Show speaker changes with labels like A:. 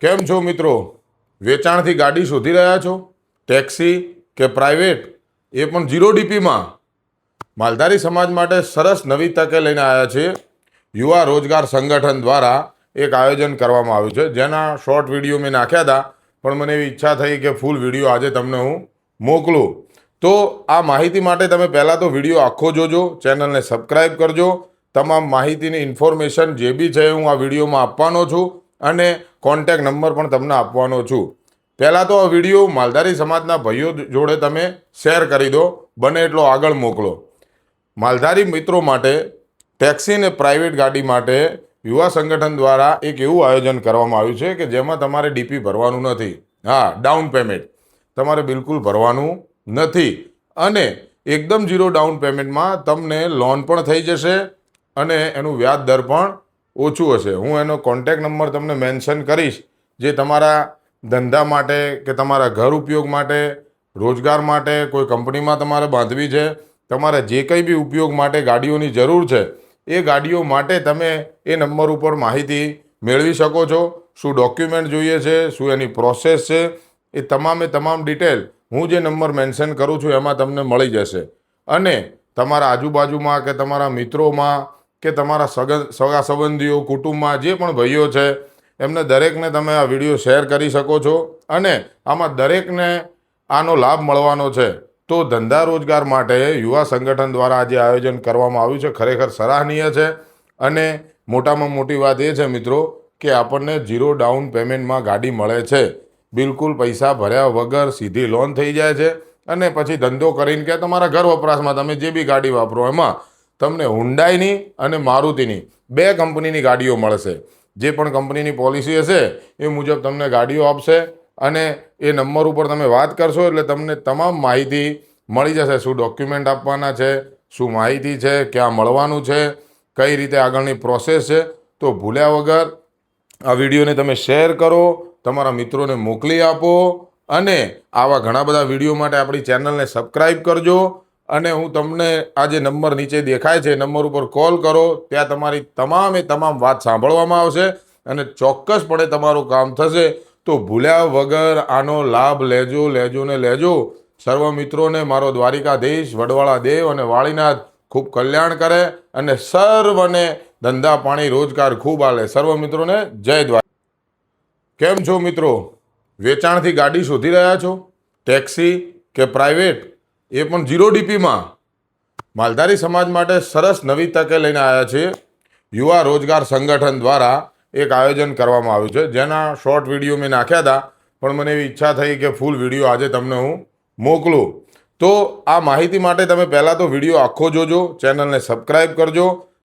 A: કેમ છો મિત્રો? વેચાણથી ગાડી શોધી રહ્યા છો? ટેક્સી કે પ્રાઇવેટ, એ પણ 0 DP માં? માલધારી સમાજ માટે સરસ નવી તકે લઈને આવ્યા છે. યુવા રોજગાર સંગઠન દ્વારા એક આયોજન કરવામાં આવ્યું છે, જેના શોર્ટ વિડીયો મેં નાખ્યા હતા, પણ મને એવી ઈચ્છા થઈ કે ફૂલ વિડીયો આજે તમને હું મોકલું. તો આ માહિતી માટે તમે પહેલાં તો વિડીયો આખો જોજો, ચેનલને સબસ્ક્રાઈબ કરજો. તમામ માહિતીની ઇન્ફોર્મેશન જે બી છે હું આ વિડીયોમાં આપવાનો છું અને કોન્ટેક નંબર પણ તમને આપવાનો છું. પહેલાં તો આ વિડીયો માલધારી સમાજના ભાઈઓ જોડે તમે શેર કરી દો, બને એટલો આગળ મોકલો. માલધારી મિત્રો માટે ટેક્સી અને પ્રાઇવેટ ગાડી માટે યુવા સંગઠન દ્વારા એક એવું આયોજન કરવામાં આવ્યું છે કે જેમાં તમારે ડીપી ભરવાનું નથી. હા, ડાઉન પેમેન્ટ તમારે બિલકુલ ભરવાનું નથી અને એકદમ 0 ડાઉન પેમેન્ટમાં તમને લોન પણ થઈ જશે અને એનું વ્યાજ દર પણ ઓછું હશે. હું એનો કોન્ટેક નંબર તમને મેન્શન કરીશ, જે તમારા ધંધા માટે કે તમારા ઘર ઉપયોગ માટે, રોજગાર માટે, કોઈ કંપનીમાં તમારે બાંધવી છે, તમારે જે કંઈ બી ઉપયોગ માટે ગાડીઓની જરૂર છે, એ ગાડીઓ માટે તમે એ નંબર ઉપર માહિતી મેળવી શકો છો. શું ડોક્યુમેન્ટ જોઈએ છે, શું એની પ્રોસેસ છે, એ તમામે તમામ ડિટેલ હું જે નંબર મેન્શન કરું છું એમાં તમને મળી જશે. અને તમારા આજુબાજુમાં કે તમારા મિત્રોમાં કે તમારા સગા સંબંધીઓ, કુટુંબમાં જે પણ ભાઈઓ છે, એમને દરેકને તમે આ વિડીયો શેર કરી શકો છો અને આમાં દરેકને આનો લાભ મળવાનો છે. તો ધંધા રોજગાર માટે યુવા સંગઠન દ્વારા આજે આયોજન કરવામાં આવ્યું છે, ખરેખર સરાહનીય છે. અને મોટામાં મોટી વાત એ છે મિત્રો કે આપણને 0 ડાઉન પેમેન્ટમાં ગાડી મળે છે. બિલકુલ પૈસા ભર્યા વગર સીધી લોન થઈ જાય છે અને પછી ધંધો કરીને કે તમારા ઘર વપરાશમાં તમે જે બી ગાડી વાપરો એમાં તમને હુન્ડાઈની અને મારુતિની 2 કંપનીની ગાડીઓ મળશે. જે પણ કંપનીની પોલિસી હશે એ મુજબ તમને ગાડીઓ આપશે અને એ નંબર ઉપર તમે વાત કરશો એટલે તમને તમામ માહિતી મળી જશે. શું ડોક્યુમેન્ટ આપવાના છે, શું માહિતી છે, ક્યાં મળવાનું છે, કઈ રીતે આગળની પ્રોસેસ છે. તો ભૂલ્યા વગર આ વિડીયોને તમે શેર કરો, તમારા મિત્રોને મોકલી આપો અને આવા ઘણા બધા વિડીયો માટે આપણી ચેનલને સબસ્ક્રાઈબ કરજો. અને હું તમને આ જે નંબર નીચે દેખાય છે એ નંબર ઉપર કોલ કરો, ત્યાં તમારી તમામ વાત સાંભળવામાં આવશે અને ચોક્કસપણે તમારું કામ થશે. તો ભૂલ્યા વગર આનો લાભ લેજો ને લેજો. સર્વ મિત્રોને મારો દ્વારિકાધીશ, વડવાળા દેવ અને વાળીનાથ ખૂબ કલ્યાણ કરે અને સર્વને ધંધા પાણી રોજગાર ખૂબ આલે. સર્વ મિત્રોને જય દ્વારકા. કેમ છો મિત્રો? વેચાણથી ગાડી શોધી રહ્યા છો? ટેક્સી કે પ્રાઇવેટ, એ પણ 0 DP માં? માલધારી સમાજ માટે સરસ નવી તકે લઈને આવ્યા છે. યુવા રોજગાર સંગઠન દ્વારા એક આયોજન કરવામાં આવ્યું છે, જેના શોર્ટ વિડીયો મેં નાખ્યા હતા, પણ મને એવી ઈચ્છા થઈ કે ફૂલ વિડીયો આજે તમને હું મોકલું. તો આ માહિતી માટે તમે પહેલાં તો વિડીયો આખો જોજો, ચેનલને સબસ્ક્રાઈબ કરજો.